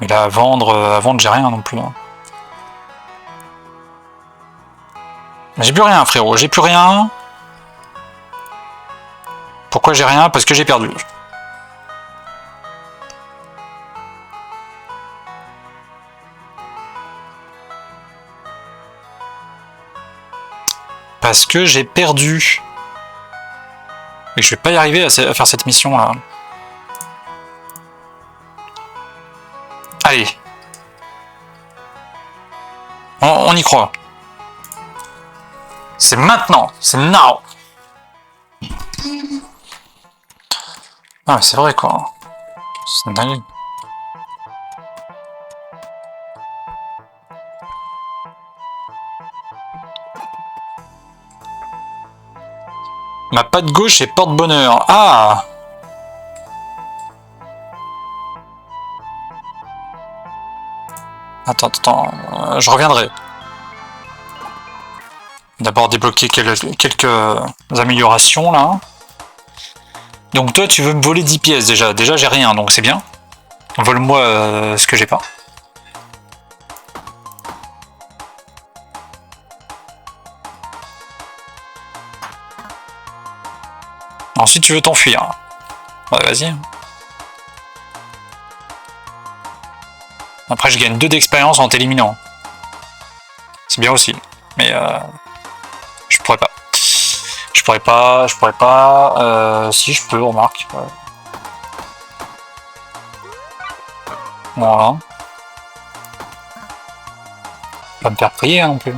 Mais là, à vendre, j'ai rien non plus. Hein. J'ai plus rien, frérot. J'ai plus rien. Pourquoi j'ai rien? Parce que j'ai perdu. Parce que j'ai perdu. Et je vais pas y arriver à faire cette mission là. Allez. On y croit. C'est maintenant. C'est now. Ah mais c'est vrai quoi. C'est dingue. Ma patte gauche est porte-bonheur. Ah! Attends, je reviendrai. D'abord débloquer quelques améliorations là. Donc toi tu veux me voler 10 pièces déjà. Déjà j'ai rien donc c'est bien. Vole-moi ce que j'ai pas. Ensuite tu veux t'enfuir. Ouais vas-y. Après je gagne 2 d'expérience en t'éliminant. C'est bien aussi. Mais je pourrais pas. Je pourrais pas. Si je peux, remarque. Ouais. Voilà. Pas me faire prier hein, non plus.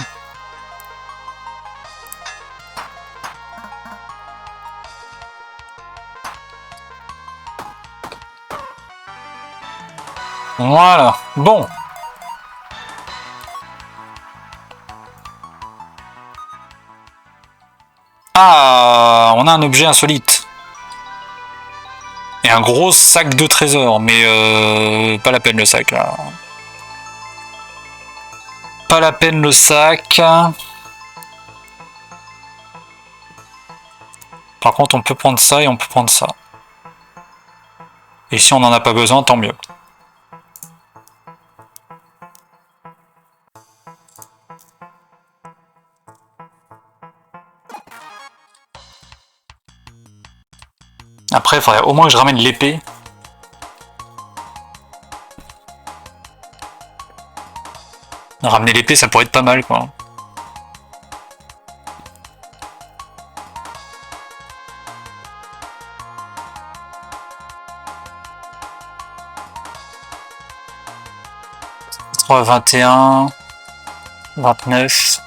Voilà. Bon. Ah, on a un objet insolite. Et un gros sac de trésors, mais pas la peine le sac là. Pas la peine le sac. Par contre, on peut prendre ça et on peut prendre ça. Et si on n'en a pas besoin, tant mieux. Après, il faudrait au moins que je ramène l'épée. Ramener l'épée, ça pourrait être pas mal, quoi. « 21, 29...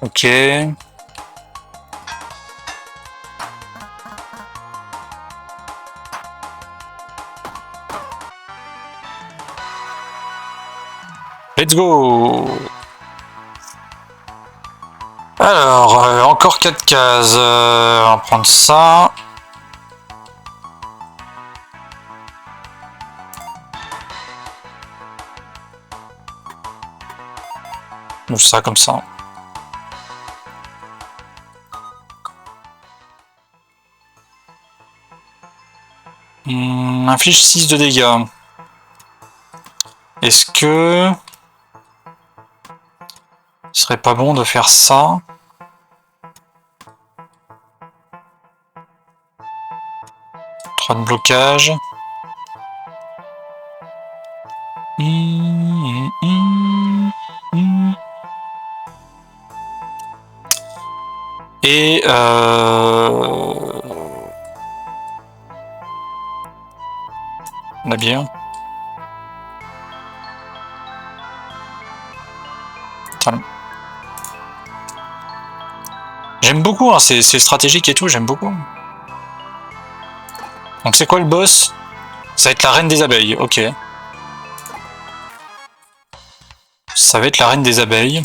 Ok. Let's go. Alors, encore 4 cases. On va prendre ça. Ou ça, comme ça. Inflige 6 de dégâts. Est-ce que... il serait pas bon de faire ça? Trois de blocage. Et on a bien. J'aime beaucoup, hein, c'est stratégique et tout, j'aime beaucoup. Donc c'est quoi le boss? Ça va être la reine des abeilles, ok. Ça va être la reine des abeilles.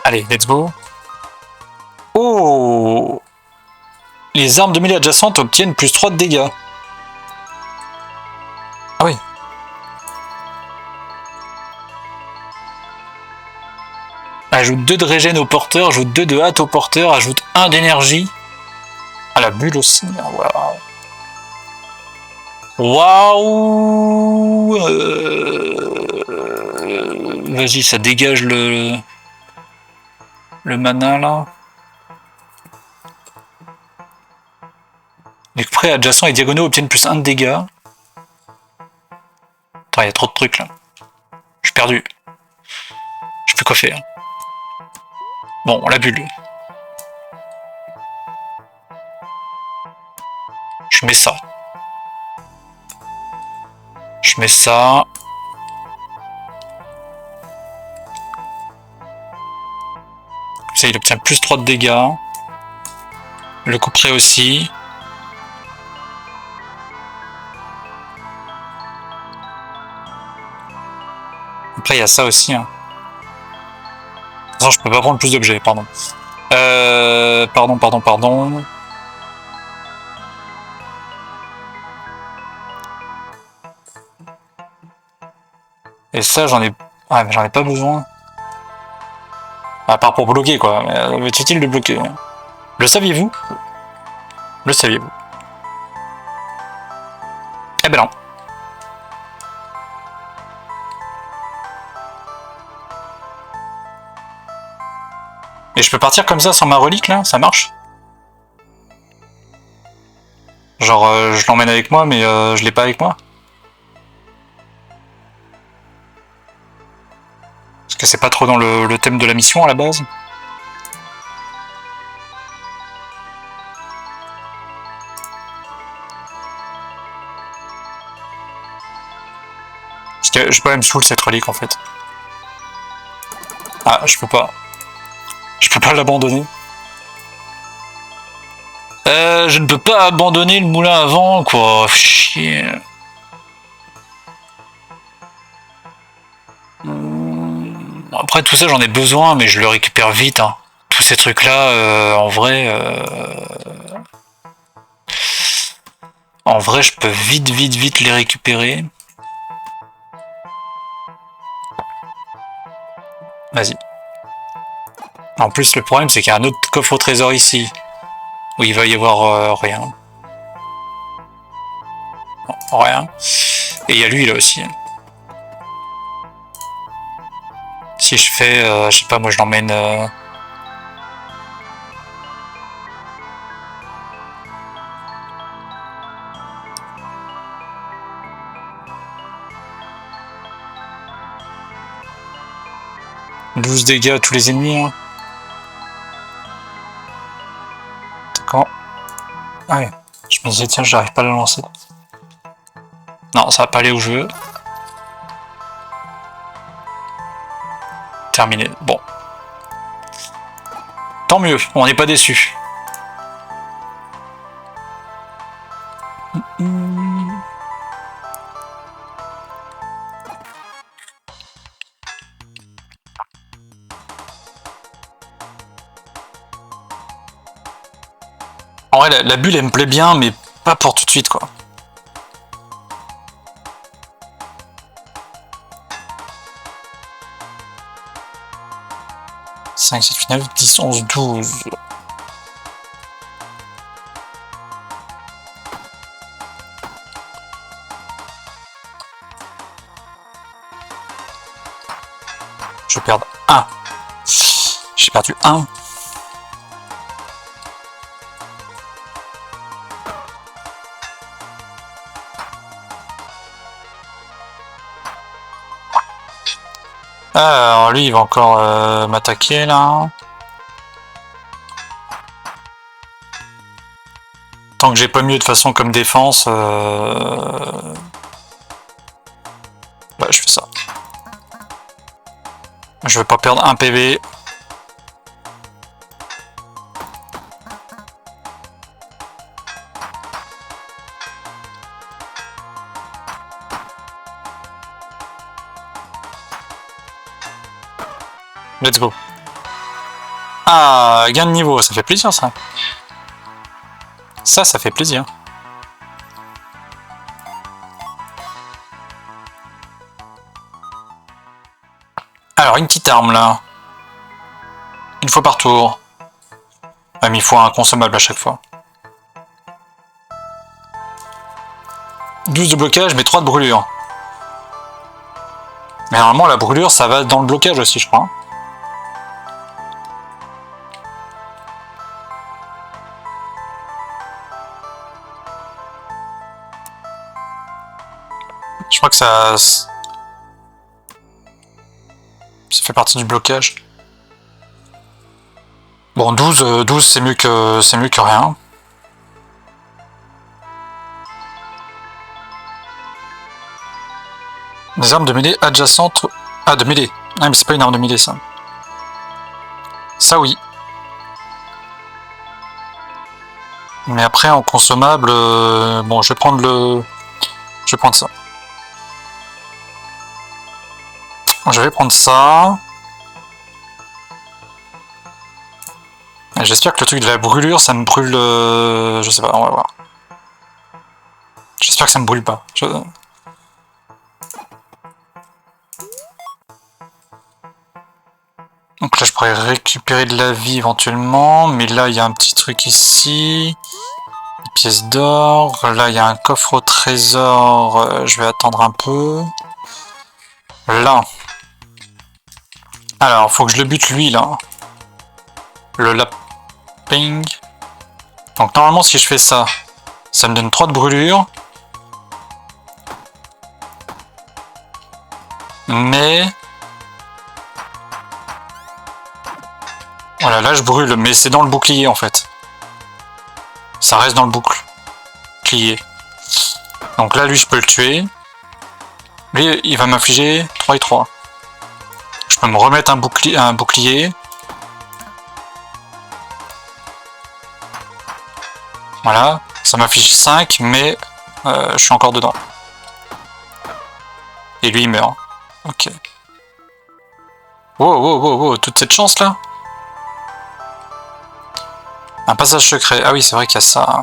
Allez, let's go. Oh! Les armes de mêlée adjacentes obtiennent plus 3 de dégâts. Ah oui. Ajoute 2 de régène au porteur, ajoute 2 de hâte au porteur, ajoute 1 d'énergie. Ah, la bulle aussi. Waouh. Waouh. Vas-y, ça dégage le mana là. Les prêts adjacents et diagonaux obtiennent plus 1 de dégâts. Attends, il y a trop de trucs là. Je suis perdu. Je sais plus quoi faire. Bon, la bulle. Je mets ça. Je mets ça. Comme ça, il obtient plus 3 de dégâts. Le couperet aussi. Après, il y a ça aussi. Hein. Non, je peux pas prendre plus d'objets, pardon. Pardon. Et ça, j'en ai... Ah, mais j'en ai pas besoin. À part pour bloquer, quoi. Mais est utile de bloquer? Le saviez-vous? Le saviez-vous? Eh ben non. Et je peux partir comme ça sans ma relique, là? Ça marche? Genre, je l'emmène avec moi, mais je l'ai pas avec moi? Parce que c'est pas trop dans le thème de la mission, à la base? Parce que je peux même saoul cette relique, en fait. Ah, je peux pas. Je peux pas l'abandonner. Je ne peux pas abandonner le moulin à vent, quoi. Chier. Après, tout ça, j'en ai besoin, mais je le récupère vite. Hein. Tous ces trucs-là, en vrai... En vrai, je peux vite les récupérer. Vas-y. En plus, le problème, c'est qu'il y a un autre coffre au trésor ici. Où il va y avoir rien. Non, rien. Et il y a lui, là aussi. Si je fais... je sais pas, moi, je l'emmène... 12 dégâts à tous les ennemis. Hein. D'accord. Ah ouais. Je me disais, tiens, j'arrive pas à la lancer. Non, ça va pas aller où je veux. Terminé. Bon. Tant mieux, on n'est pas déçus. En vrai, la bulle, elle me plaît bien, mais pas pour tout de suite, quoi. « 5, 7, 8, 9, 10, 11, 12... » Je perdre 1. J'ai perdu 1. Alors lui il va encore m'attaquer là. Tant que j'ai pas mieux de façon comme défense, bah, je fais ça. Je vais pas perdre un PV. Let's go. Ah, gain de niveau, ça fait plaisir ça. Ça fait plaisir. Alors, une petite arme là. Une fois par tour. Ah, mais il faut un consommable à chaque fois. 12 de blocage, mais 3 de brûlure. Mais normalement, la brûlure, ça va dans le blocage aussi, je crois. Je crois que ça fait partie du blocage. Bon, 12 c'est mieux que rien. Des armes de mêlée adjacentes. Ah, de mêlée. Ah, mais c'est pas une arme de mêlée, ça. Ça, oui. Mais après, en consommable... bon, je vais prendre ça. Je vais prendre ça. J'espère que le truc de la brûlure, ça me brûle... je sais pas, on va voir. J'espère que ça me brûle pas. Donc là, je pourrais récupérer de la vie éventuellement. Mais là, il y a un petit truc ici. Une pièce d'or. Là, il y a un coffre au trésor. Je vais attendre un peu. Là. Alors, faut que je le bute lui, là. Le laping. Donc normalement, si je fais ça, ça me donne 3 de brûlure. Mais... Voilà, là je brûle, mais c'est dans le bouclier en fait. Ça reste dans le bouclier. Donc là, lui, je peux le tuer. Lui, il va m'infliger 3 et 3. Je peux me remettre un bouclier. Voilà, ça m'affiche 5, mais je suis encore dedans. Et lui, il meurt. Ok. Wow, toute cette chance là. Un passage secret. Ah oui, c'est vrai qu'il y a ça.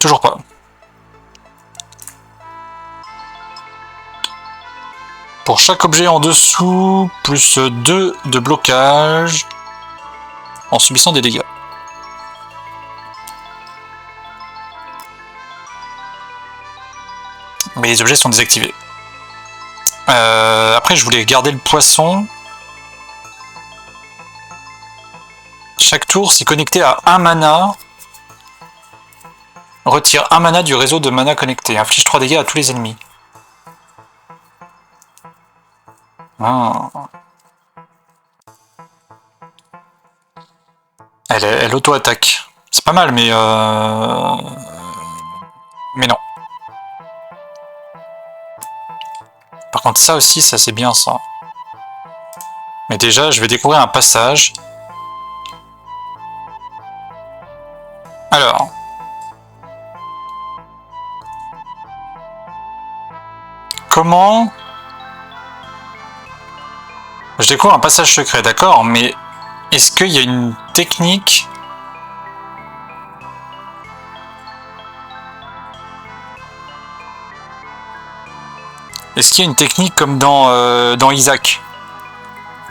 Toujours pas. Pour chaque objet en dessous, plus 2 de blocage en subissant des dégâts. Mais les objets sont désactivés. Après, je voulais garder le poisson. Chaque tour, si connecté à 1 mana, retire 1 mana du réseau de mana connecté. Inflige 3 dégâts à tous les ennemis. Ah. Elle auto-attaque. C'est pas mal, mais non. Par contre, ça aussi, ça c'est bien ça. Mais déjà, je vais découvrir un passage. Alors. Comment... Je découvre un passage secret, d'accord, mais est-ce qu'il y a une technique... Est-ce qu'il y a une technique comme dans Isaac,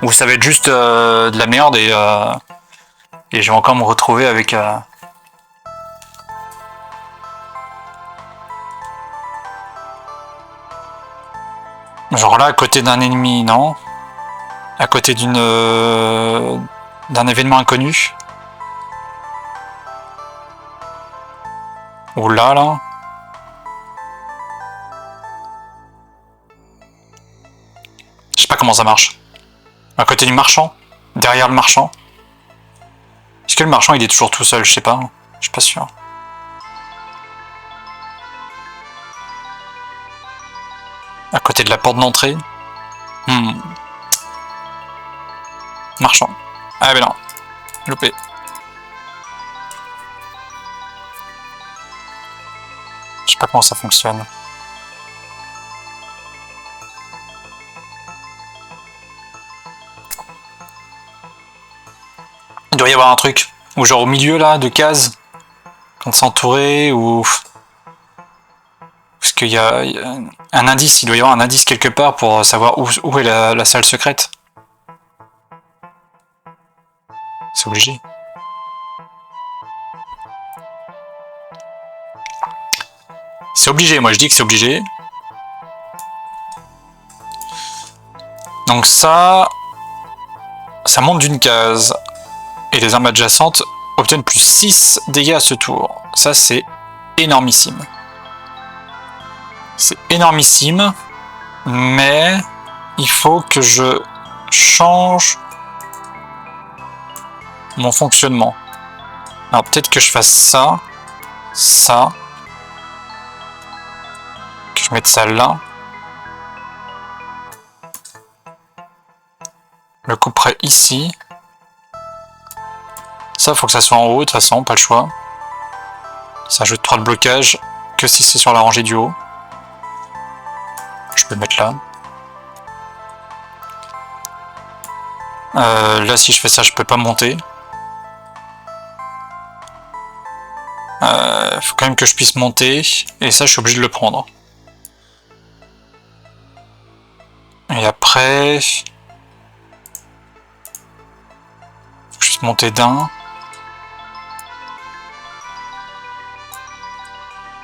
où ça va être juste de la merde et je vais encore me retrouver avec Genre là, à côté d'un ennemi, non? À côté d'une... d'un événement inconnu. Ou là, là. Je sais pas comment ça marche. À côté du marchand? Derrière le marchand? Est-ce que le marchand, il est toujours tout seul? Je sais pas. Je suis pas sûr. À côté de la porte d'entrée? Marchand. Ah ben non. Loupé. Je sais pas comment ça fonctionne. Il doit y avoir un truc. Ou genre au milieu là, de cases. Quand c'est entouré, ou... Parce qu'il y a un indice, il doit y avoir un indice quelque part pour savoir où est la salle secrète. C'est obligé. C'est obligé, moi je dis que c'est obligé. Donc ça monte d'une case. Et les armes adjacentes obtiennent plus 6 dégâts à ce tour. Ça c'est énormissime. C'est énormissime. Mais il faut que je change mon fonctionnement. Alors peut-être que je fasse ça. Ça. Que je mette ça là. Le couperai ici. Ça, faut que ça soit en haut, de toute façon, pas le choix. Ça ajoute 3 de blocage, que si c'est sur la rangée du haut. Je peux le mettre là. Là, si je fais ça, je peux pas monter. Faut quand même que je puisse monter, et ça, je suis obligé de le prendre. Et après... Faut que je puisse monter d'un.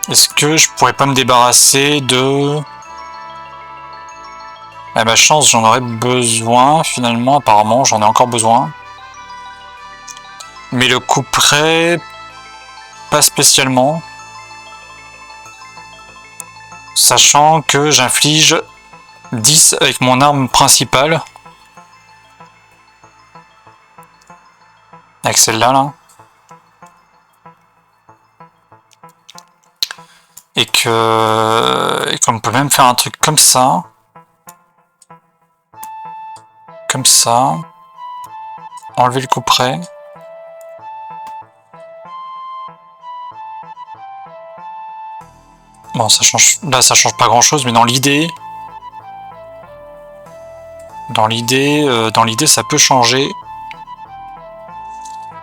Est-ce que je pourrais pas me débarrasser de... À ma chance, j'en aurais besoin, finalement, apparemment, j'en ai encore besoin. Mais le couperai... pas spécialement. Sachant que j'inflige 10 avec mon arme principale. Avec celle-là, là. Et qu'on peut même faire un truc comme ça. Comme ça. Enlever le couperet. Bon, ça change. Là, ça change pas grand-chose, mais dans l'idée, ça peut changer.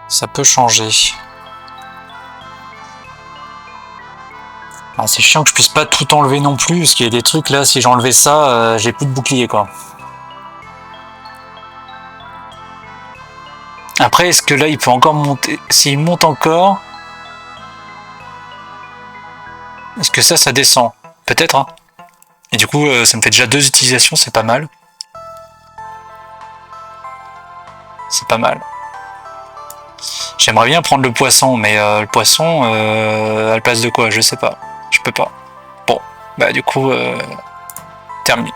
Ça peut changer. Ah, c'est chiant que je puisse pas tout enlever non plus, parce qu'il y a des trucs là, si j'enlevais ça, j'ai plus de bouclier quoi. Après, est-ce que là il peut encore monter? S'il monte encore, est-ce que ça descend? Peut-être, hein. Et du coup, ça me fait déjà 2 utilisations, c'est pas mal. C'est pas mal. J'aimerais bien prendre le poisson, mais le poisson, à la place de quoi? Je sais pas. Je peux pas. Bon, bah du coup, terminé.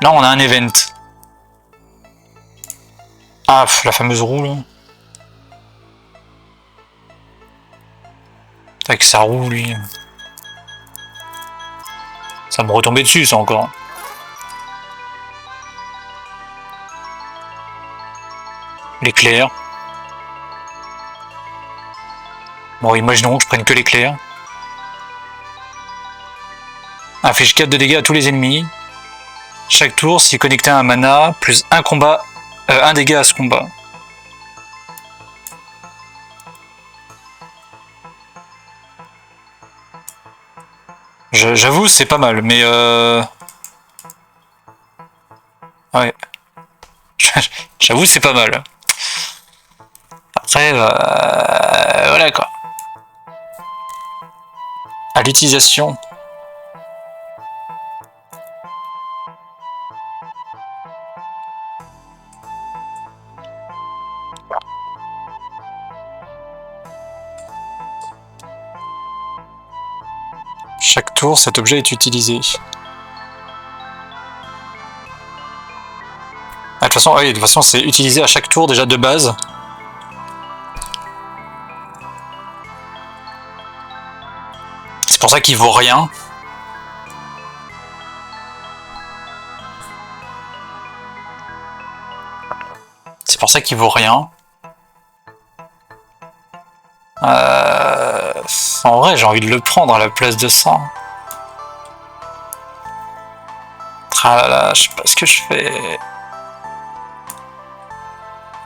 Là, on a un event. Ah, la fameuse roue, là. Avec sa roue, lui. Ça me retombait dessus, ça, encore. L'éclair. Bon, imaginons que je prenne que l'éclair. Inflige 4 de dégâts à tous les ennemis. Chaque tour, si connecté à un mana, plus un combat, un dégât à ce combat. J'avoue, c'est pas mal, mais ouais. J'avoue, c'est pas mal. Après, voilà quoi. l'utilisation. Chaque tour, cet objet est utilisé. Ah, de toute façon, c'est utilisé à chaque tour déjà de base. C'est pour ça qu'il vaut rien. C'est pour ça qu'il vaut rien. En vrai, j'ai envie de le prendre à la place de ça. Ah là là, je sais pas ce que je fais.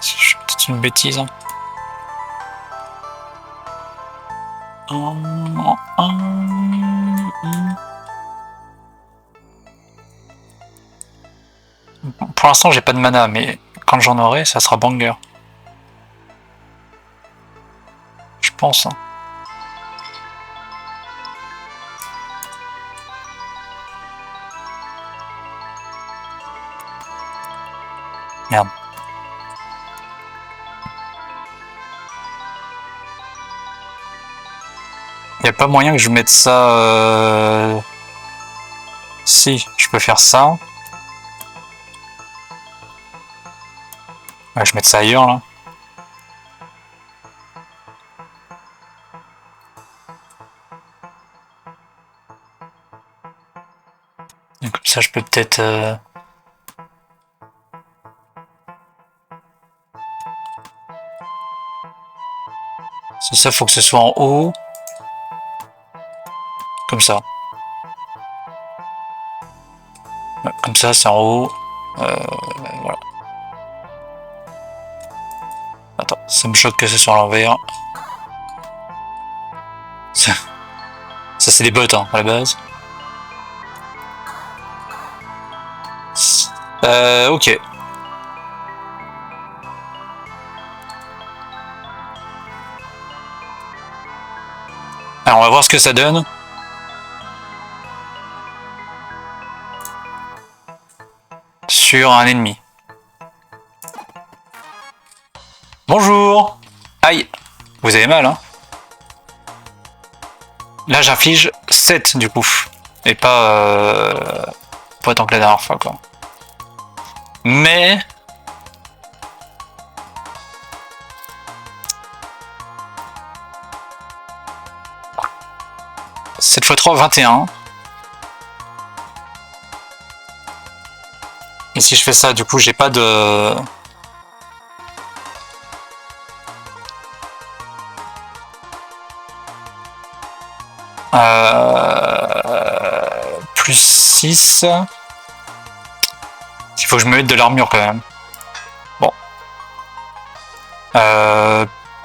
Je fais peut-être une bêtise. Hein. Pour l'instant, j'ai pas de mana, mais quand j'en aurai, ça sera banger. Je pense. Hein. Merde. Y a pas moyen que je mette ça... Si, je peux faire ça. Ouais, je vais mettre ça ailleurs, là. Et comme ça, je peux peut-être... C'est ça, faut que ce soit en haut. Comme ça. Ouais, comme ça, c'est en haut. Voilà. Attends, ça me choque que ce soit à l'envers. Ça c'est des bots, hein, à la base. Ok. Alors, on va voir ce que ça donne. Sur un ennemi. Bonjour. Aïe. Vous avez mal, hein. Là, j'inflige 7, du coup. Et pas autant que la dernière fois, quoi. Mais... Cette fois 3, 21. Et si je fais ça, du coup, j'ai pas de... Plus 6. Il faut que je me mette de l'armure quand même. Bon.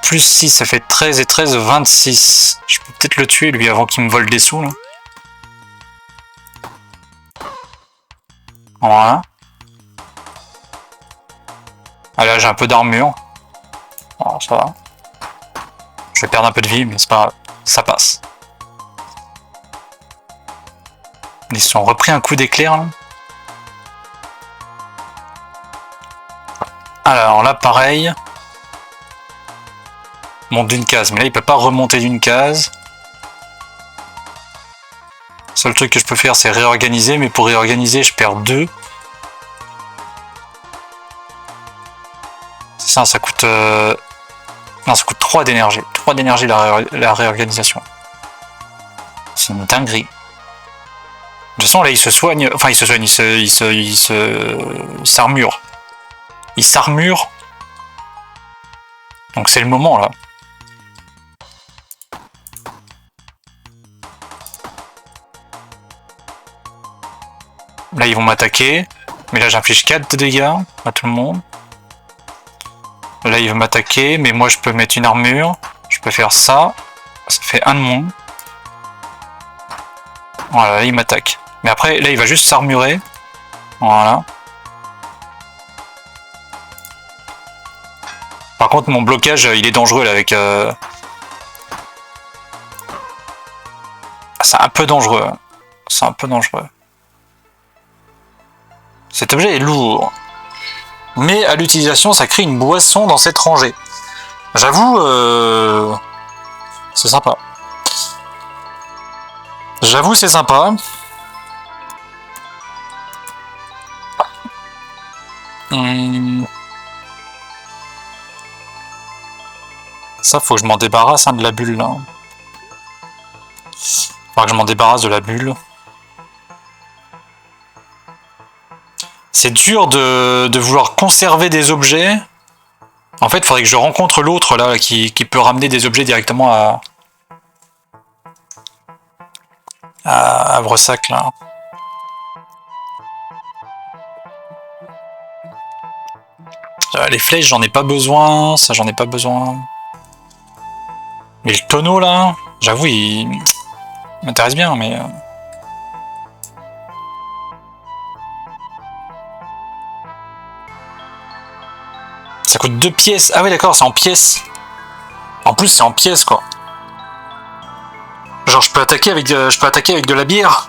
Plus 6, ça fait 13 et 13, 26. Je peux peut-être le tuer lui avant qu'il me vole des sous là. Voilà. Ah là j'ai un peu d'armure. Alors ça va. Je vais perdre un peu de vie mais c'est pas grave. Ça passe. Ils se sont repris un coup d'éclair là. Alors là pareil. Monte d'une case, mais là il peut pas remonter d'une case. Le seul truc que je peux faire c'est réorganiser, mais pour réorganiser je perds 2. C'est ça, ça coûte... Non, ça coûte 3 d'énergie. 3 d'énergie la réorganisation. C'est une dinguerie. De toute façon là il se soigne, enfin il se soigne, il s'armure. Il s'armure. Donc c'est le moment là. Là ils vont m'attaquer. Mais là j'inflige 4 de dégâts à tout le monde. Là il veut m'attaquer, mais moi je peux mettre une armure. Je peux faire ça. Ça fait 1 de moins. Voilà, là il m'attaque. Mais après là il va juste s'armurer. Voilà. Par contre mon blocage il est dangereux là avec... C'est un peu dangereux. C'est un peu dangereux. Cet objet est lourd. Mais à l'utilisation, ça crée une boisson dans cette rangée. J'avoue, c'est sympa. J'avoue, c'est sympa. Ça, faut que je m'en débarrasse de la bulle, là. Faudra que je m'en débarrasse de la bulle. C'est dur de vouloir conserver des objets. En fait, il faudrait que je rencontre l'autre, là, qui peut ramener des objets directement à Havresac, là. Les flèches, j'en ai pas besoin. Ça, j'en ai pas besoin. Mais le tonneau, là, j'avoue, il m'intéresse bien, mais... Ça coûte 2 pièces. Ah oui, d'accord, c'est en pièces. En plus, c'est en pièces, quoi. Genre, je peux attaquer avec de la bière.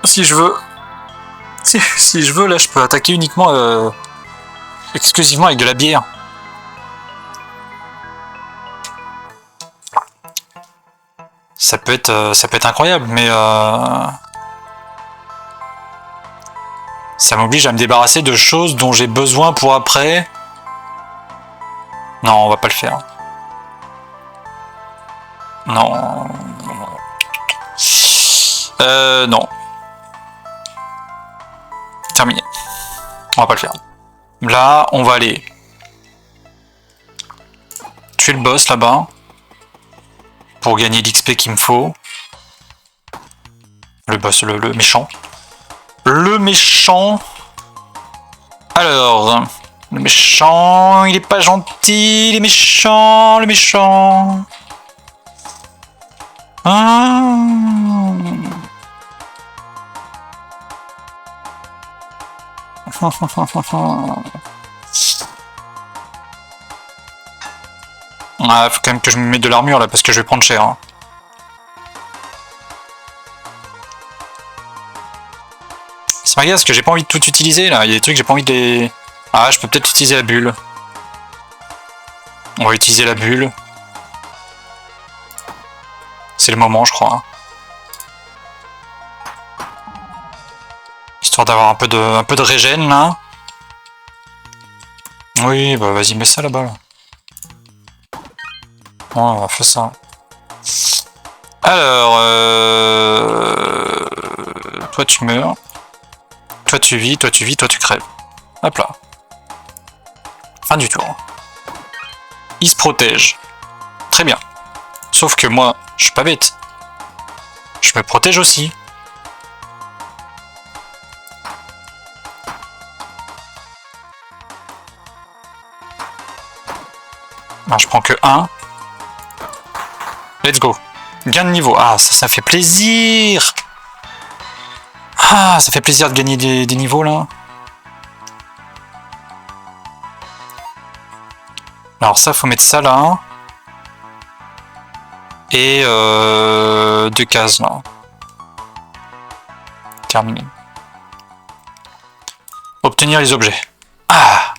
Si je veux. Si je veux, là, je peux attaquer uniquement... exclusivement avec de la bière. Ça peut être incroyable, mais... ça m'oblige à me débarrasser de choses dont j'ai besoin pour après... Non, on va pas le faire. Non. Non. Terminé. On va pas le faire. Là, on va aller tuer le boss là-bas pour gagner l'XP qu'il me faut. Le boss, le méchant. Le méchant. Alors, le méchant, il est pas gentil, il est méchant, le méchant. Ah. Ah, faut quand même que je me mette de l'armure là parce que je vais prendre cher. Hein. Ça m'agace parce que j'ai pas envie de tout utiliser là. Il y a des trucs que j'ai pas envie de les. Ah, je peux peut-être utiliser la bulle. On va utiliser la bulle. C'est le moment, je crois. Histoire d'avoir un peu de régène là. Oui, bah vas-y, mets ça là-bas. Là. Ouais, on va faire ça. Alors, toi tu meurs. Toi tu vis, toi tu vis, toi tu crèves. Hop là. Fin du tour. Il se protège. Très bien. Sauf que moi, je suis pas bête. Je me protège aussi. Ben, je prends que 1. Let's go. Gain de niveau. Ah, ça fait plaisir. Ah, ça fait plaisir de gagner des niveaux là. Alors ça, faut mettre ça là. Et 2 cases là. Terminé. Obtenir les objets. Ah.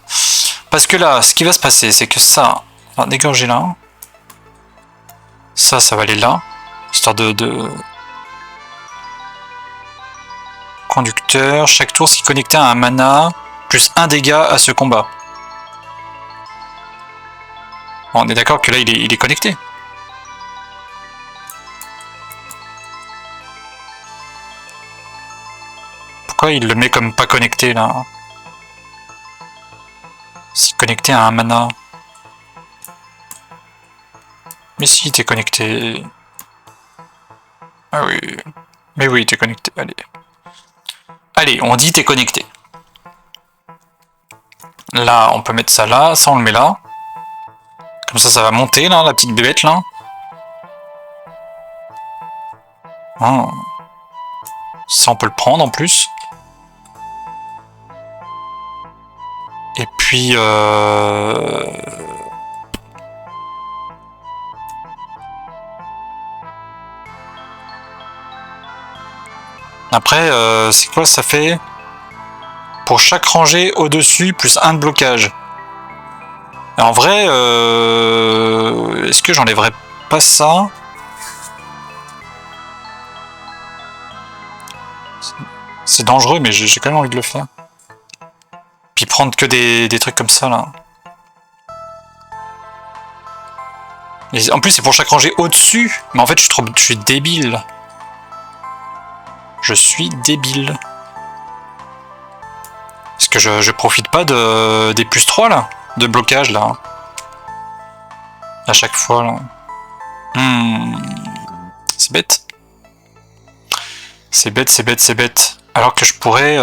Parce que là, ce qui va se passer, c'est que ça va dégorger là. Ça va aller là. Histoire de... Conducteur. Chaque tour, ce qui est connecté à un mana, plus 1 dégât à ce combat. Bon, on est d'accord que là, il est connecté. Pourquoi il le met comme pas connecté, là? C'est connecté à un mana. Mais si, t'es connecté. Ah oui. Mais oui, t'es connecté. Allez. Allez, on dit t'es connecté. Là, on peut mettre ça là. Ça, on le met là. Comme ça va monter, là, la petite bébête, là. Oh. Ça, on peut le prendre, en plus. Et puis... Après, c'est quoi ça fait? Pour chaque rangée au-dessus, plus 1 de blocage. Et en vrai, est-ce que j'enlèverais pas ça? C'est dangereux, mais j'ai quand même envie de le faire. Puis prendre que des trucs comme ça, là. Et en plus, c'est pour chaque rangée au-dessus. Mais en fait, je suis débile. Je suis débile. Est-ce que je profite pas des plus 3, là? De blocage, là. À chaque fois, là. C'est bête. C'est bête, c'est bête, c'est bête. Alors que je pourrais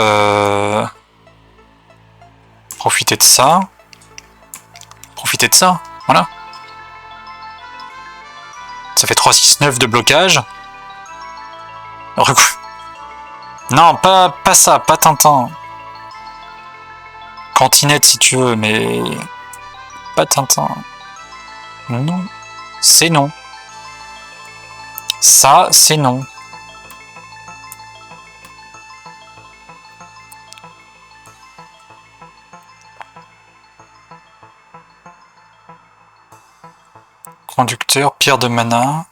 profiter de ça. Profiter de ça, voilà. Ça fait 3, 6, 9 de blocage. Non, pas ça, pas Tintin. Cantinette si tu veux, mais pas Tintin. Non, c'est non. Ça, c'est non. Conducteur, pierre de mana.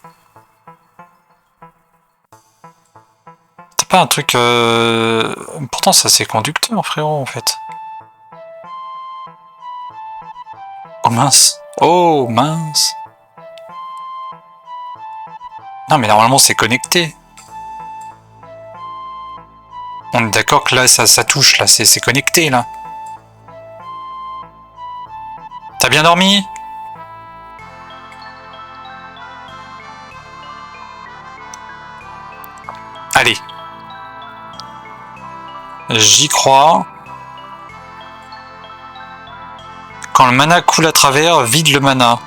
T'as pas un truc... Pourtant ça c'est conducteur frérot en fait. Oh mince. Oh mince. Non mais normalement c'est connecté. On est d'accord que là ça touche, là c'est connecté là. T'as bien dormi? Allez. J'y crois. Quand le mana coule à travers, vide le mana.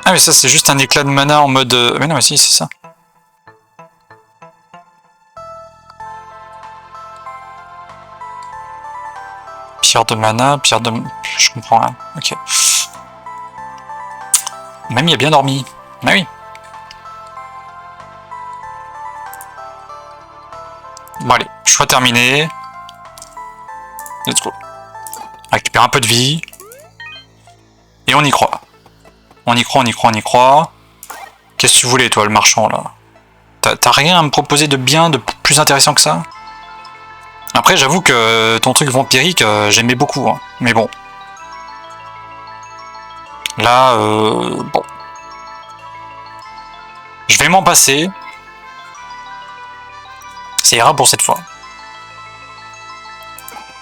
Ah mais ça c'est juste un éclat de mana en mode... Mais non mais si c'est ça. Pierre de mana, pierre de... Je comprends rien. Ok. Même il a bien dormi. Bah oui. Bon allez, choix terminé. Let's go. Récupère un peu de vie. Et on y croit. On y croit, on y croit, on y croit. Qu'est-ce que tu voulais toi le marchand là? T'as rien à me proposer de bien, de plus intéressant que ça? Après j'avoue que ton truc vampirique, j'aimais beaucoup. Hein. Mais bon. Là, bon. Je vais m'en passer. Ça ira pour cette fois.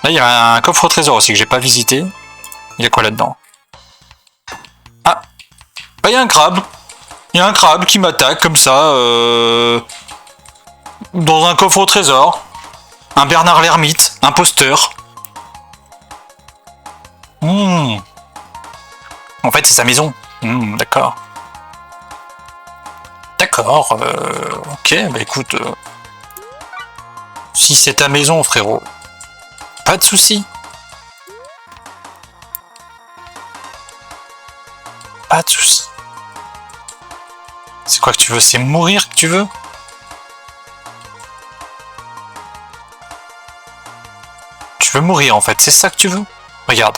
Là, il y a un coffre au trésor aussi que j'ai pas visité. Il y a quoi là-dedans? Ah, bah il y a un crabe. Il y a un crabe qui m'attaque comme ça. Dans un coffre au trésor. Un Bernard l'ermite, imposteur. En fait, c'est sa maison. D'accord. D'accord. Ok, bah écoute. Si c'est ta maison, frérot. Pas de soucis. Pas de soucis. C'est quoi que tu veux? C'est mourir que tu veux? Tu veux mourir en fait, c'est ça que tu veux? Regarde.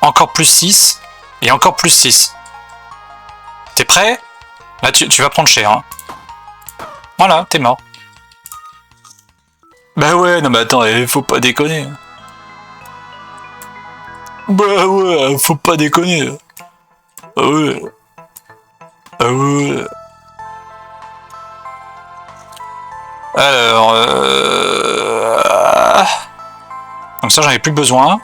Encore plus 6 et encore plus 6. T'es prêt? Là tu vas prendre cher. Hein. Voilà, t'es mort. Bah ouais, non mais attends, faut pas déconner. Bah ouais, faut pas déconner. Ah ouais. Ah ouais. Alors, donc ça j'en ai plus besoin.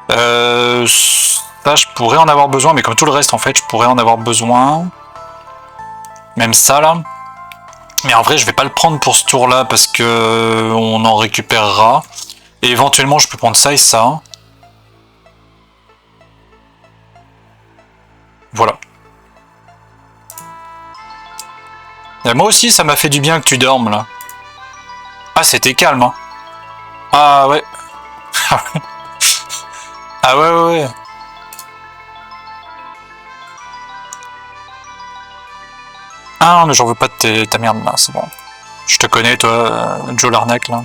Ça je pourrais en avoir besoin, mais comme tout le reste en fait, je pourrais en avoir besoin. Même ça là. Mais en vrai je vais pas le prendre pour ce tour là parce que on en récupérera. Et éventuellement je peux prendre ça et ça. Voilà. Et moi aussi ça m'a fait du bien que tu dormes là. Ah c'était calme hein. Ah ouais. Ah ouais ouais ouais. Ah non, mais j'en veux pas de ta merde là, c'est bon. Je te connais, toi, Joe l'arnaque là.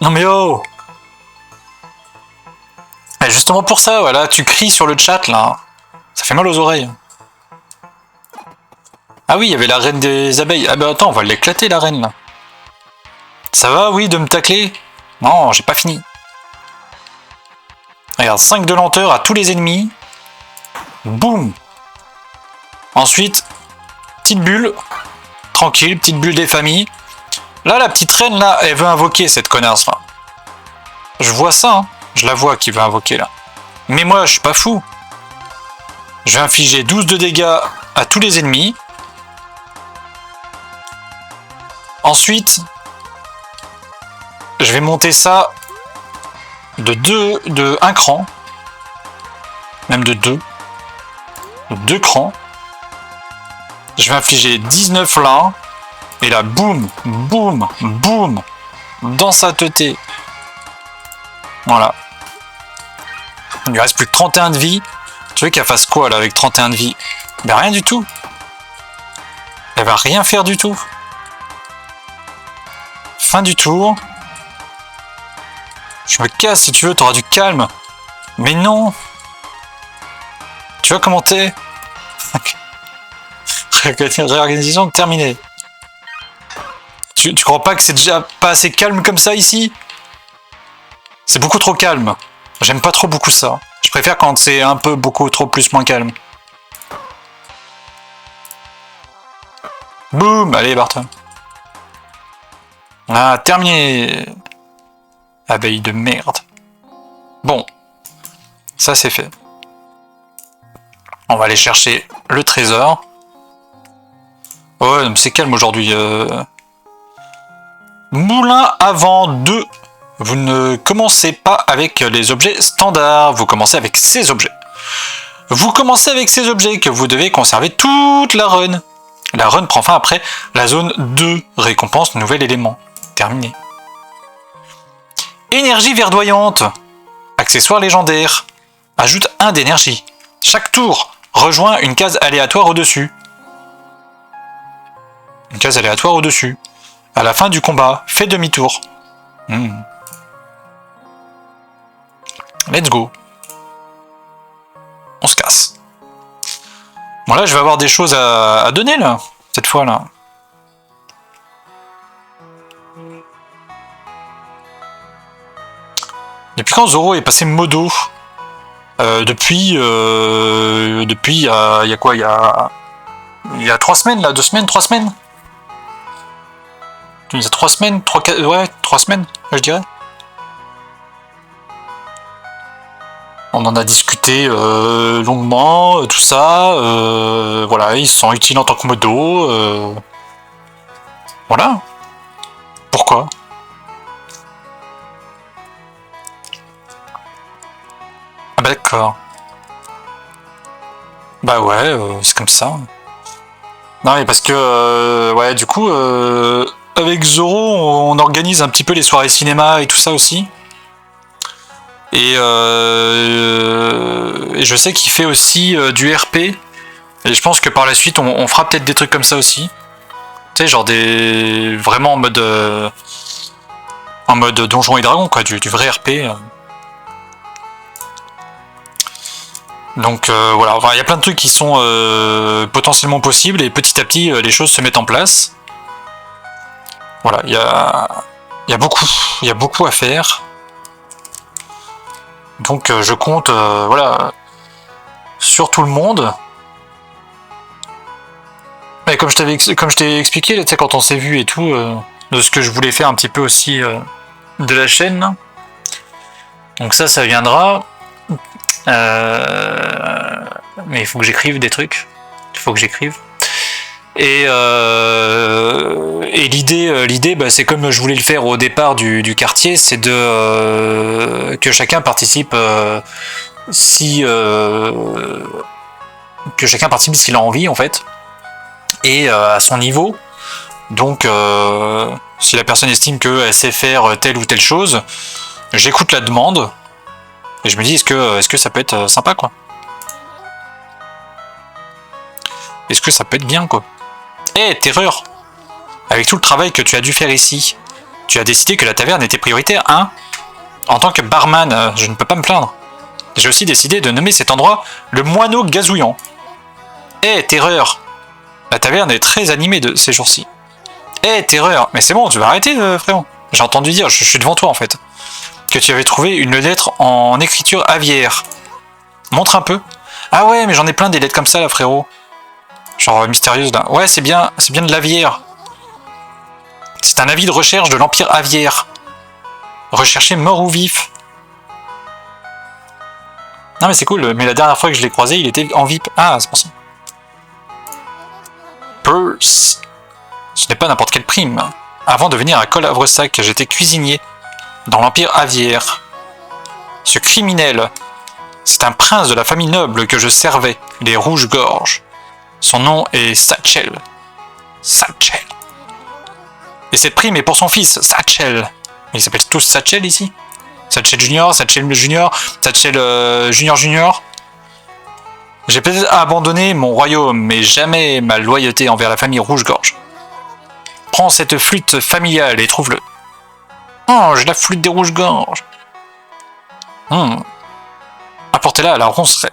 Non mais oh! Et justement pour ça, voilà, tu cries sur le chat là. Ça fait mal aux oreilles. Ah oui, il y avait la reine des abeilles. Ah bah attends, on va l'éclater la reine là. Ça va, oui, de me tacler? Non, j'ai pas fini. Regarde, 5 de lenteur à tous les ennemis. Boum! Ensuite, petite bulle. Tranquille, petite bulle des familles. Là, la petite reine là, elle veut invoquer cette connasse là. Je vois ça, hein. Je la vois qui veut invoquer là. Mais moi, je suis pas fou. Je vais infliger 12 de dégâts à tous les ennemis. Ensuite, je vais monter ça de 1 cran. Même de 2. De 2 crans. Je vais infliger 19 là. Et là, boum, boum, boum. Dans sa teuté. Voilà. Il lui reste plus que 31 de vie. Tu veux qu'elle fasse quoi là avec 31 de vie? Ben rien du tout. Elle va rien faire du tout. Fin du tour. Je me casse si tu veux, t'auras du calme. Mais non. Tu vois comment t'es? Réorganisation terminée. Tu crois pas que c'est déjà pas assez calme comme ça ici? C'est beaucoup trop calme. J'aime pas trop beaucoup ça. Je préfère quand c'est un peu beaucoup trop plus moins calme. Boum! Allez, Barton. Ah, terminé. Abeille de merde. Bon. Ça, c'est fait. On va aller chercher le trésor. Ouais, c'est calme aujourd'hui. Moulin à vent 2. Vous ne commencez pas avec les objets standards, vous commencez avec ces objets. Vous commencez avec ces objets que vous devez conserver toute la run. La run prend fin après la zone 2, récompense nouvel élément. Terminé. Énergie verdoyante. Accessoire légendaire. Ajoute 1 d'énergie. Chaque tour, rejoins une case aléatoire au-dessus. Une case aléatoire au-dessus. À la fin du combat, fais demi-tour. Let's go. On se casse. Bon là, je vais avoir des choses à donner là, cette fois là. Depuis quand Zoro est passé modo? Depuis il y a quoi? Il y a 3 semaines là, 2 semaines, 3 semaines. Il y a 3 semaines, 3 semaines, je dirais. On en a discuté longuement, tout ça. Voilà, ils sont utiles en tant que modo. Voilà. Pourquoi? Ah bah d'accord. Bah ouais, c'est comme ça. Non mais parce que, ouais, du coup, avec Zoro, on organise un petit peu les soirées cinéma et tout ça aussi. Et je sais qu'il fait aussi du RP. Et je pense que par la suite, on fera peut-être des trucs comme ça aussi. Tu sais, genre des... Vraiment en mode Donjons et Dragons, quoi, du vrai RP. Donc voilà, enfin, il y a plein de trucs qui sont potentiellement possibles et petit à petit, les choses se mettent en place. Voilà, il y a beaucoup à faire. Donc je compte voilà, sur tout le monde. Mais comme je t'ai expliqué, tu sais, quand on s'est vu et tout, de ce que je voulais faire un petit peu aussi de la chaîne. Là. Donc ça viendra. Mais il faut que j'écrive des trucs. Il faut que j'écrive. Et l'idée, bah, c'est comme je voulais le faire au départ du quartier, c'est de que chacun participe que chacun participe s'il a envie en fait, et à son niveau. Donc si la personne estime qu'elle sait faire telle ou telle chose, j'écoute la demande et je me dis est-ce que ça peut être sympa quoi. Est-ce que ça peut être bien, quoi? Eh, terreur! Avec tout le travail que tu as dû faire ici, tu as décidé que la taverne était prioritaire, hein? En tant que barman, je ne peux pas me plaindre. J'ai aussi décidé de nommer cet endroit le moineau gazouillant. Eh, terreur! La taverne est très animée de ces jours-ci. Eh, terreur! Mais c'est bon, tu vas arrêter, frérot. J'ai entendu dire, je suis devant toi en fait, que tu avais trouvé une lettre en écriture aviaire. Montre un peu. Ah ouais, mais j'en ai plein des lettres comme ça là, frérot. Genre mystérieuse là. Ouais, c'est bien de l'aviaire. C'est un avis de recherche de l'Empire aviaire. Recherché mort ou vif. Non mais c'est cool, mais la dernière fois que je l'ai croisé, il était en VIP. Ah, c'est pour ça. Purse. Ce n'est pas n'importe quelle prime. Avant de venir à Col Havresac, j'étais cuisinier dans l'Empire aviaire. Ce criminel, c'est un prince de la famille noble que je servais, les Rouges-Gorges. Son nom est Satchel. Satchel. Et cette prime est pour son fils, Satchel. Ils s'appellent tous Satchel ici. Satchel Junior, Satchel Junior, Satchel Junior Junior. J'ai peut-être abandonné mon royaume, mais jamais ma loyauté envers la famille Rouge-Gorge. Prends cette flûte familiale et trouve-le. Oh, j'ai la flûte des Rouges-Gorges. Apportez-la à la ronceraie.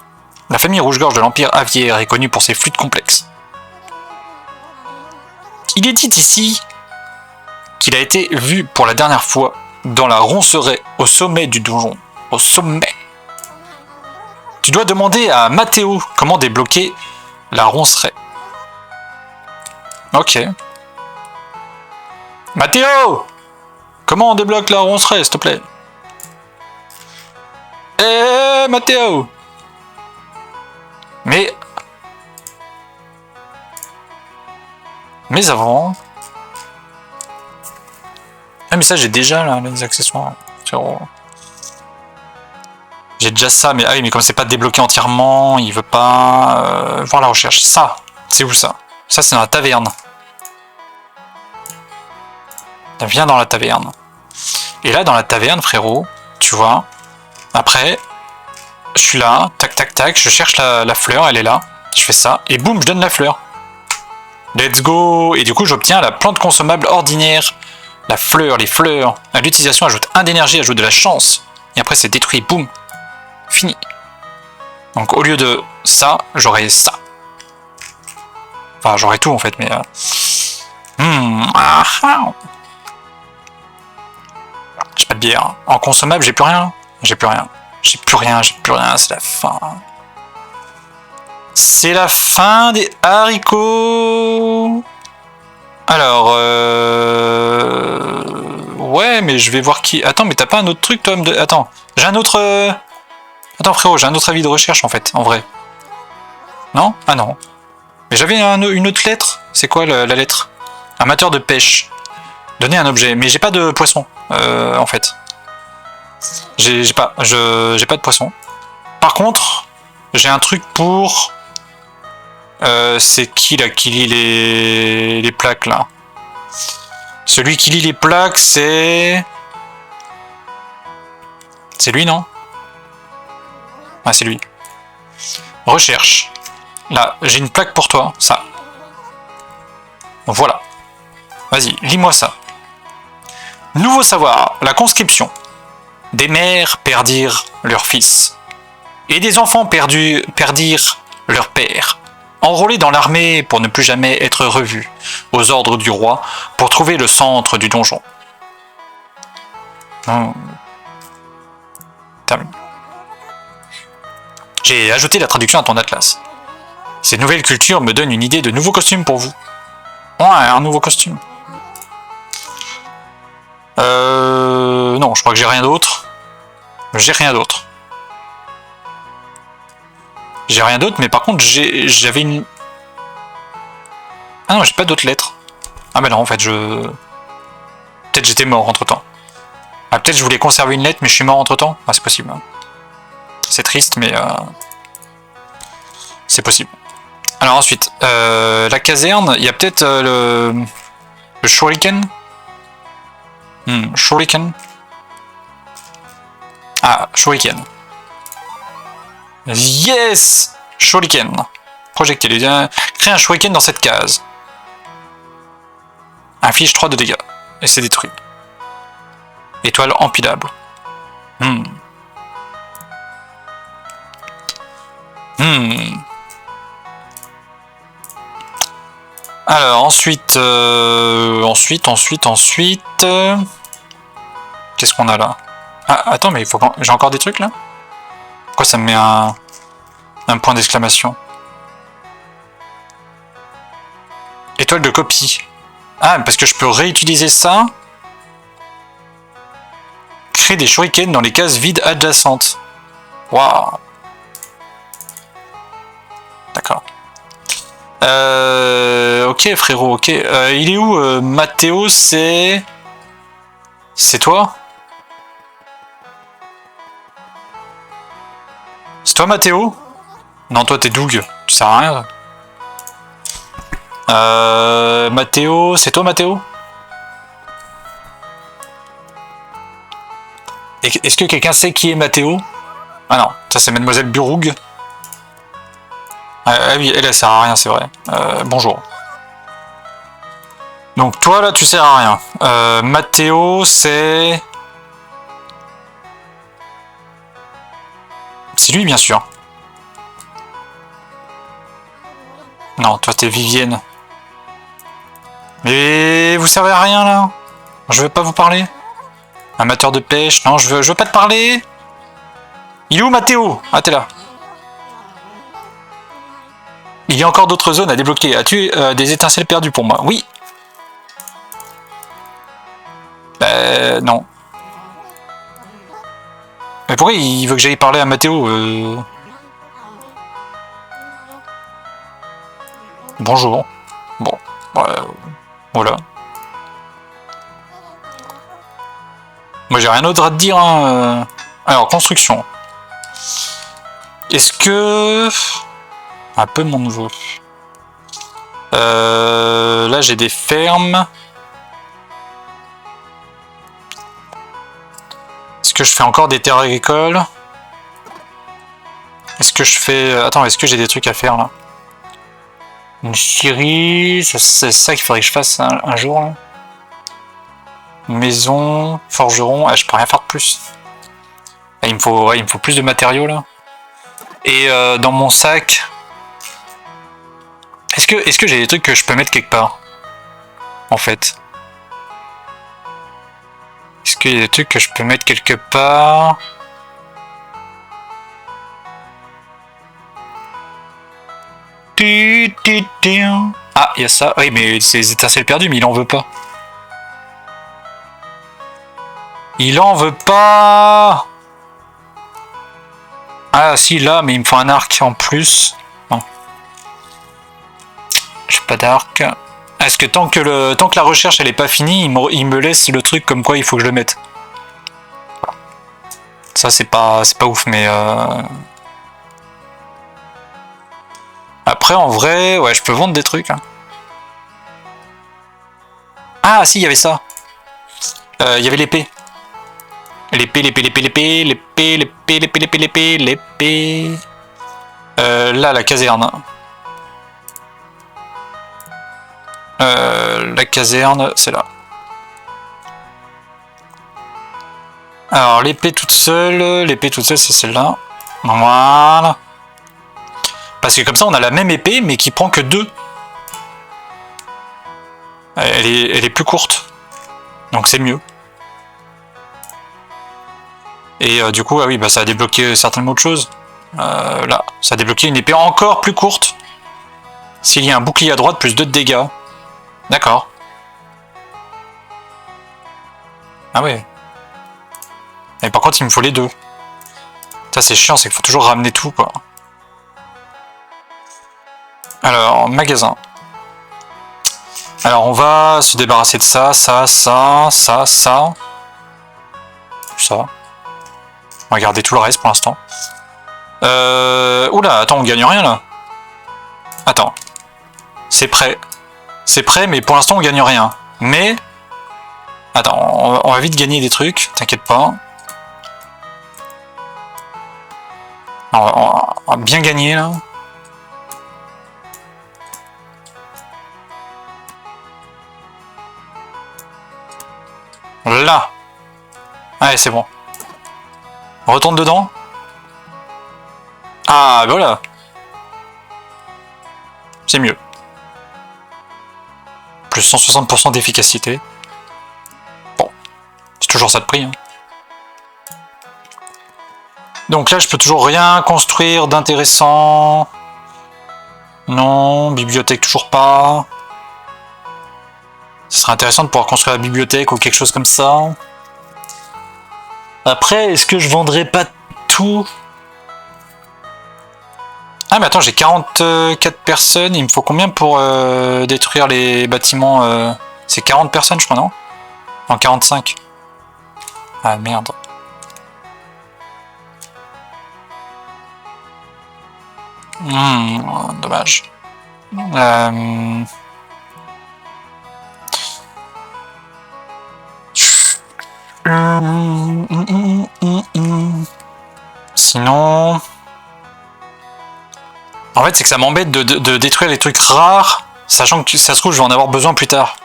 La famille Rouge-Gorge de l'Empire aviaire est connue pour ses flûtes complexes. Il est dit ici qu'il a été vu pour la dernière fois dans la ronceraie au sommet du donjon. Au sommet. Tu dois demander à Mathéo comment débloquer la ronceraie. Ok. Mathéo! Comment on débloque la ronceraie, s'il te plaît? Eh, Mathéo! Mais avant... Ah mais ça j'ai déjà là, les accessoires, frérot. J'ai déjà ça, mais ah oui, mais comme c'est pas débloqué entièrement, il veut pas voir la recherche. Ça, c'est où ça? Ça c'est dans la taverne. Viens dans la taverne. Et là dans la taverne, frérot, tu vois, après, je suis là, tac tac tac, je cherche la fleur, elle est là, je fais ça, et boum, je donne la fleur. Let's go! Et du coup j'obtiens la plante consommable ordinaire. La fleur, les fleurs. À l'utilisation, ajoute 1 d'énergie, ajoute de la chance. Et après, c'est détruit. Boum. Fini. Donc, au lieu de ça, j'aurai ça. Enfin, j'aurai tout, en fait, mais... J'ai pas de bière. En consommable, j'ai plus rien. J'ai plus rien. J'ai plus rien, c'est la fin. C'est la fin des haricots. Alors, ouais, mais je vais voir qui... Attends, mais t'as pas un autre truc, toi? Attends, j'ai un autre... Attends, frérot, j'ai un autre avis de recherche, en fait, en vrai. Non? Ah non. Mais j'avais une autre lettre. C'est quoi, la lettre? Amateur de pêche. Donner un objet. Mais j'ai pas de poisson, en fait. J'ai pas de poisson. Par contre, j'ai un truc pour... c'est qui là qui lit les plaques là? Celui qui lit les plaques, c'est... C'est lui, non? Ah, c'est lui. Recherche. Là, j'ai une plaque pour toi, ça. Voilà. Vas-y, lis-moi ça. Nouveau savoir, la conscription. Des mères perdirent leur fils. Et des enfants perdirent leur père. Enrôlés dans l'armée pour ne plus jamais être revus, aux ordres du roi, pour trouver le centre du donjon. Terminé. J'ai ajouté la traduction à ton atlas. Ces nouvelles cultures me donnent une idée de nouveaux costumes pour vous. Ouais, un nouveau costume. Non, je crois que j'ai rien d'autre. J'ai rien d'autre. J'ai rien d'autre, mais par contre, j'avais une... Ah non, j'ai pas d'autres lettres. Ah mais non, en fait, peut-être j'étais mort entre-temps. Ah, peut-être je voulais conserver une lettre, mais je suis mort entre-temps. Ah, c'est possible. C'est triste, mais... c'est possible. Alors ensuite, la caserne, il y a peut-être le shuriken. Shuriken. Ah, shuriken. Yes! Shuriken. Projectile. Crée un shuriken dans cette case. Inflige 3 de dégâts. Et c'est détruit. Étoile empilable. Alors, ensuite... Qu'est-ce qu'on a là? Ah, attends, mais il faut... J'ai encore des trucs, là? Pourquoi ça me met un point d'exclamation? Étoile de copie. Ah, parce que je peux réutiliser ça. Créer des shurikens dans les cases vides adjacentes. Waouh. D'accord. Ok, frérot, ok. Il est où Mathéo, c'est... C'est toi? C'est toi, Mathéo? Non, toi, t'es Doug. Tu sers à rien. Mathéo, c'est toi, Mathéo? Est-ce que quelqu'un sait qui est Mathéo? Ah non, ça c'est Mademoiselle Buroug. Ah oui, elle sert à rien, c'est vrai. Bonjour. Donc toi là, tu sers à rien. Mathéo, c'est... C'est lui, bien sûr. Non, toi t'es Vivienne. Mais vous servez à rien là. Je veux pas vous parler. Amateur de pêche, non, je veux pas te parler. Il est où Mathéo? Ah, t'es là. Il y a encore d'autres zones à débloquer. As-tu des étincelles perdues pour moi? Oui. Non. Mais pourquoi il veut que j'aille parler à Mathéo Bonjour. Bon. Voilà. Moi j'ai rien d'autre à te dire. Hein. Alors, construction. Est-ce que... Un peu mon nouveau. Là j'ai des fermes. Est-ce que je fais encore des terres agricoles? Est-ce que je fais... Attends, est-ce que j'ai des trucs à faire là? Une scierie, c'est ça qu'il faudrait que je fasse un jour là. Maison, forgeron, je peux rien faire de plus. Il me faut plus de matériaux là. Et dans mon sac... Est-ce que j'ai des trucs que je peux mettre quelque part? En fait. Est-ce qu'il y a des trucs que je peux mettre quelque part? Ah, il y a ça. Oui, mais c'est les étincelles perdues, mais il en veut pas. Il en veut pas. Ah, si, là, mais il me faut un arc en plus. Non. J'ai pas d'arc. Est-ce que tant que la recherche elle est pas finie, il me laisse le truc comme quoi il faut que je le mette. Ça c'est pas ouf, mais après en vrai, ouais, je peux vendre des trucs. Hein. Ah si, il y avait ça. Il y avait l'épée. L'épée. Là, la caserne. La caserne, c'est là. Alors, l'épée toute seule, c'est celle-là. Voilà. Parce que comme ça, on a la même épée, mais qui prend que 2. Elle est plus courte. Donc c'est mieux. Et du coup, ah oui, bah, ça a débloqué certainement autre chose. Là, ça a débloqué une épée encore plus courte. S'il y a un bouclier à droite, plus 2 de dégâts. D'accord. Ah ouais. Et par contre, il me faut les 2. Ça, c'est chiant, c'est qu'il faut toujours ramener tout, quoi. Alors, magasin. Alors, on va se débarrasser de ça. Ça. On va garder tout le reste pour l'instant. Oula, attends, on gagne rien, là. Attends. C'est prêt. C'est prêt, mais pour l'instant, on gagne rien. Mais... Attends, on va vite gagner des trucs, t'inquiète pas. On va bien gagner, là. Là. Allez, c'est bon. On retourne dedans. Ah, voilà. C'est mieux. Plus 160% d'efficacité. Bon. C'est toujours ça de prix. Hein. Donc là, je peux toujours rien construire d'intéressant. Non, bibliothèque toujours pas. Ce serait intéressant de pouvoir construire la bibliothèque ou quelque chose comme ça. Après, est-ce que je vendrais pas tout? Ah mais attends, j'ai 44 personnes, il me faut combien pour détruire les bâtiments C'est 40 personnes je crois, non? Non, 45. Ah merde. Dommage. Sinon... En fait, c'est que ça m'embête de détruire les trucs rares, sachant que ça se trouve, je vais en avoir besoin plus tard.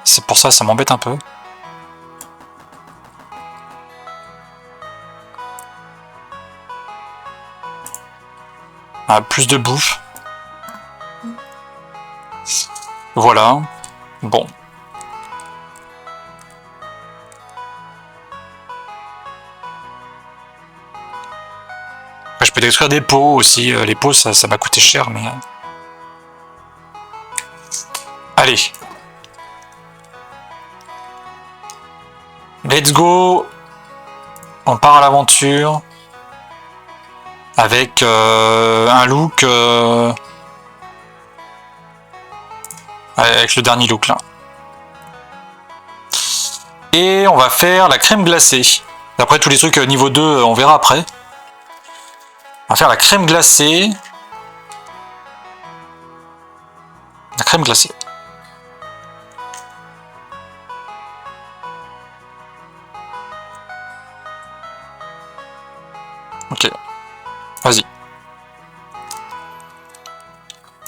C'est pour ça, ça m'embête un peu. Ah, plus de bouffe. Voilà. Bon. Je peux détruire des pots aussi. Les pots, ça m'a coûté cher, mais... Allez. Let's go. On part à l'aventure. Avec un look... avec le dernier look, là. Et on va faire la crème glacée. Après, tous les trucs niveau 2, on verra après. On va faire la crème glacée. La crème glacée. Ok. Vas-y.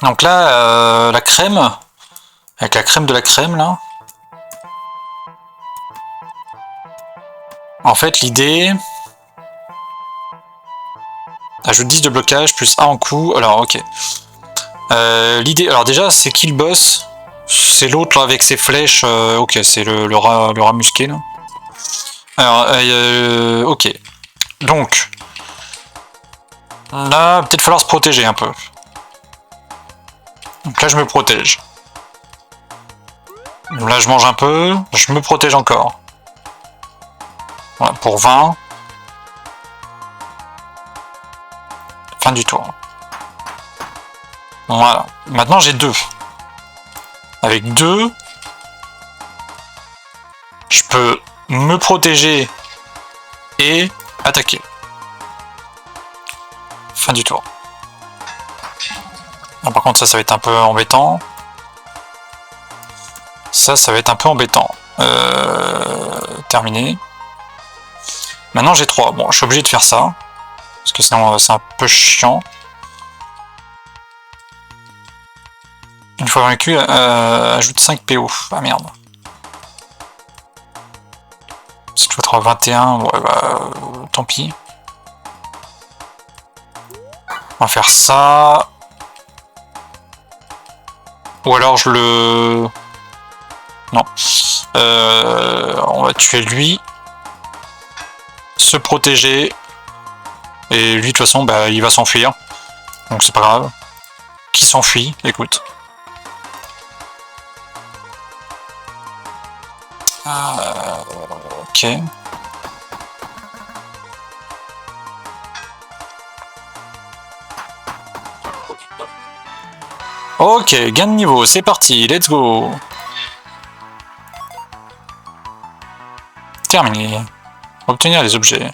Donc là, la crème. Avec la crème de la crème, là. En fait, l'idée... Ajoute 10 de blocage, plus 1 en coup. Alors, ok. L'idée... Alors déjà, c'est qui le boss? C'est l'autre, là, avec ses flèches. Ok, c'est le rat musqué, là. Alors, ok. Donc... Là, peut-être falloir se protéger un peu. Donc là, je me protège. Là, je mange un peu. Je me protège encore. Voilà, pour 20. Fin du tour. Voilà. Maintenant, j'ai 2. Avec 2, je peux me protéger et attaquer. Fin du tour. Ah, par contre, ça va être un peu embêtant. Ça va être un peu embêtant. Terminé. Maintenant, j'ai 3. Bon, je suis obligé de faire ça. Parce que sinon, c'est un peu chiant. Une fois vaincu, ajoute 5 PO. Ah merde. Si tu vois 21, ouais, bah, tant pis. On va faire ça. Ou alors je le... Non. On va tuer lui. Se protéger. Et lui, de toute façon, bah, il va s'enfuir. Donc c'est pas grave. Qui s'enfuit, écoute. Ok. Ok, gain de niveau, c'est parti, let's go. Terminé. Obtenir les objets.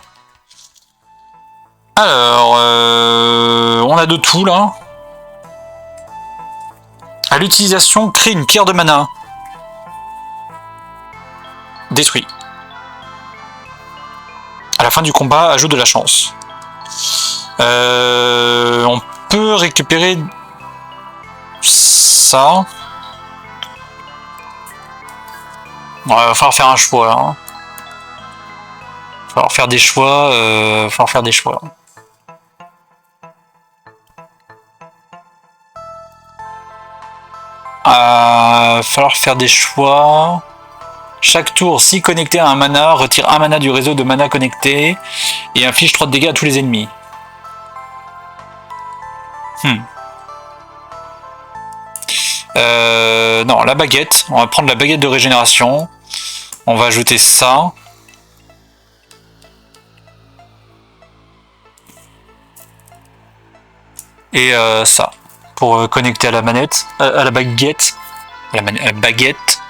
Alors, on a de tout là. À l'utilisation, crée une pierre de mana. Détruit. À la fin du combat, ajoute de la chance. On peut récupérer ça. Bon, il va falloir faire un choix là. Hein. Falloir faire des choix. Falloir faire des choix. Falloir faire des choix. Chaque tour, si connecté à un mana, retire un mana du réseau de mana connecté et inflige 3 de dégâts à tous les ennemis. Non, la baguette. On va prendre la baguette de régénération. On va ajouter ça. Et ça. Pour connecter à la manette. À la baguette. À la baguette.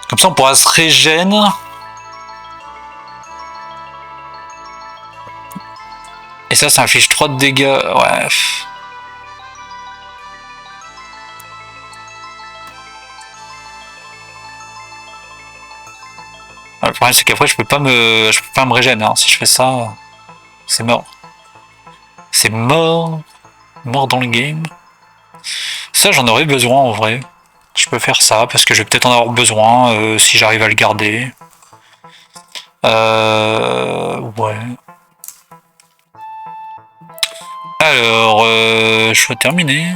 Comme ça, on pourra se régénérer. Et ça inflige 3 de dégâts. Ouais. Le problème, c'est qu'après, je peux pas me régénérer. Hein. Si je fais ça, c'est mort. C'est mort. Mort dans le game. Ça, j'en aurais besoin en vrai. Je peux faire ça parce que je vais peut-être en avoir besoin si j'arrive à le garder. Ouais. Alors, je vais terminer.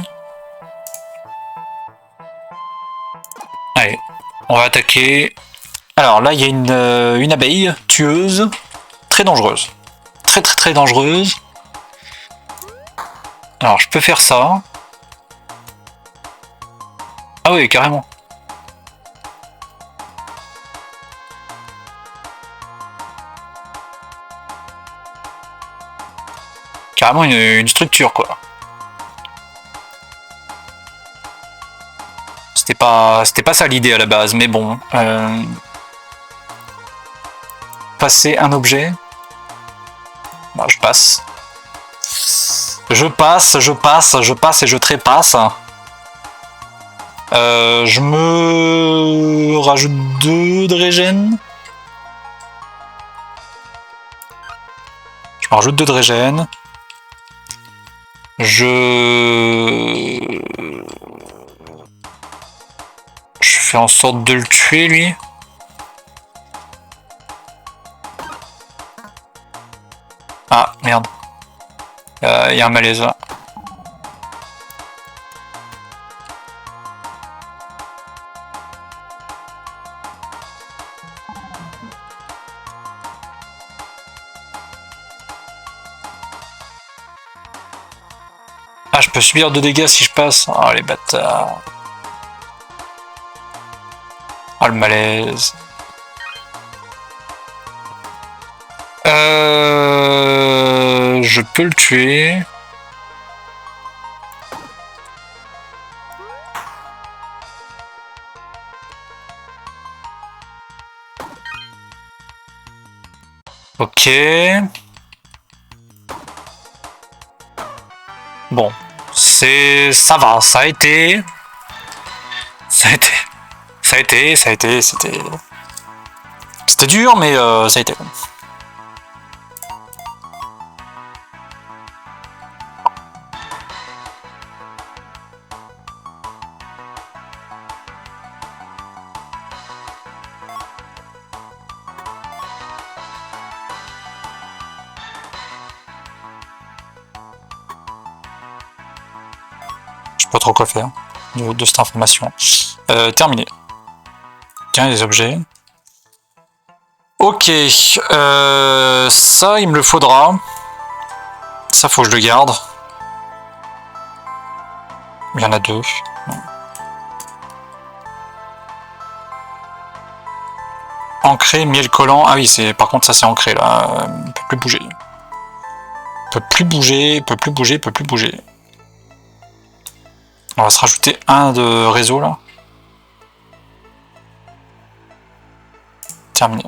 Allez, on va attaquer. Alors là, il y a une abeille tueuse, très dangereuse. Très dangereuse. Alors, je peux faire ça. Ah oui, carrément. Carrément une structure, quoi. C'était pas ça l'idée à la base, mais bon. Passer un objet. Bon, je passe. Je passe et je trépasse. Je me rajoute 2 de régène. Je me rajoute 2 de régène. Je fais en sorte de le tuer, lui. Ah, merde. Il y a un malaise là. Ah, je peux subir 2 dégâts si je passe. Oh, les bâtards. Oh, le malaise. Je peux le tuer. Ok. Bon, ça va, ça a été, c'était dur, mais ça a été. Pas trop quoi faire de cette information. Terminé. Tiens, les objets. Ok. Ça, il me le faudra. Ça, faut que je le garde. Il y en a 2. Ancré, miel collant. Ah oui, c'est par contre ça c'est ancré là. Il peut plus bouger. Peut plus bouger. On va se rajouter un de réseau là. Terminé.